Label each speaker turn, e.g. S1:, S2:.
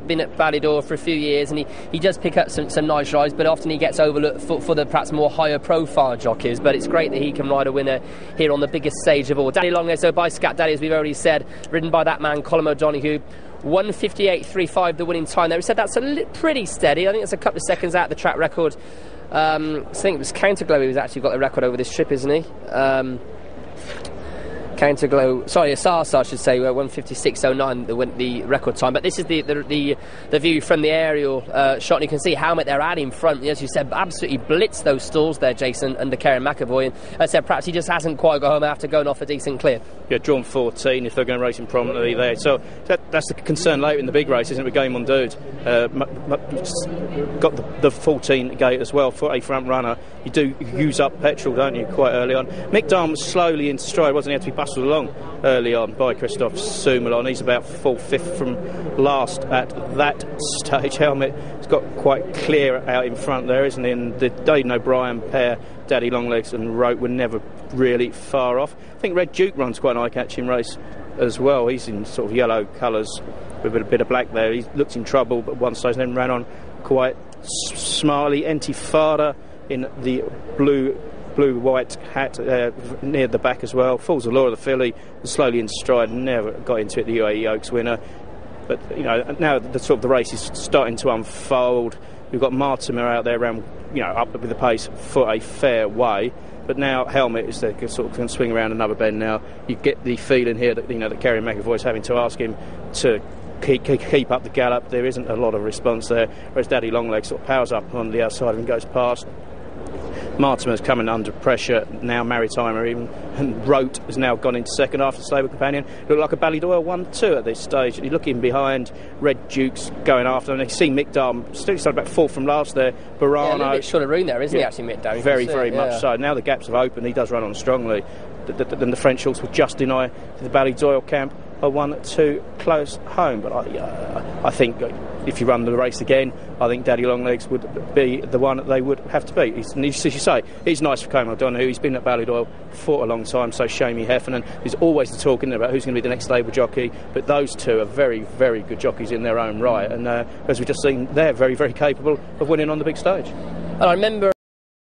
S1: Been at Ballydor for a few years, and he does pick up some nice rides, but often he gets overlooked for the perhaps more higher profile jockeys. But it's great that he can ride a winner here on the biggest stage of all. Daddy Longlegs, so by Scat Daddy, as we've already said, ridden by that man Colin O'Donoghue. 1:58.35 the winning time there. We said that's pretty steady. I think it's a couple of seconds out of the track record. I think it was Counterglow who's actually got the record over this trip, isn't he? Counterglow, sorry, Asasa, I should say, 1:56.09 the record time. But this is the view from the aerial shot, and you can see Helmet they're at in front. As you said, absolutely blitzed those stalls there, Jason, under Kerry McAvoy. And as I said, perhaps he just hasn't quite got home after going off a decent clip.
S2: Yeah, drawn 14 if they're going to race him prominently there. So that's the concern later in the big race, isn't it, with Game On Dude? Got the 14 gate as well for a front runner. You do use up petrol, don't you, quite early on. Mick Darm was slowly into stride, wasn't he? Had to be bustled along early on by Christophe Soumillon. He's about 4th, 5th from last at that stage. Helmet has got quite clear out in front there, isn't he? And the Dayton O'Brien pair, Daddy Longlegs and Rote, were never really far off. I think Red Duke runs quite an eye-catching race as well. He's in sort of yellow colours with a bit of black there. He looked in trouble but one stage and then ran on quite smartly. Intifada in the blue-white hat near the back as well. Falls the Law of the Filly, slowly in stride, never got into it, the UAE Oaks winner. But you know, now the race is starting to unfold. We've got Martimer out there around, up with the pace for a fair way. But now Helmet is there, sort of can swing around another bend now. You get the feeling here that that Kerry McAvoy's having to ask him to keep up the gallop. There isn't a lot of response there, whereas Daddy Longlegs sort of powers up on the outside and goes past. Martimer's coming under pressure now, Maritimer even, and Rote has now gone into second after Stable Companion. Looked like a Ballydoyle 1-2 at this stage. You're looking behind, Red Duke's going after, and you see Mick Darm still about 4th from last there. Barano,
S1: yeah, a little bit short of room there, isn't he, actually, Mick Darm?
S2: Very much so. Now the gaps have opened, he does run on strongly. Then the French horse would just deny the Ballydoyle camp a 1-2 close home. But I think if you run the race again, I think Daddy Longlegs would be the one that they would have to beat. As you say, he's nice for Colin O'Donoghue. He's been at Ballydoyle for a long time, so Shamey Heffernan is always the talk, isn't it, about who's going to be the next stable jockey. But those two are very, very good jockeys in their own right. And as we've just seen, they're very, very capable of winning on the big stage.
S1: And I remember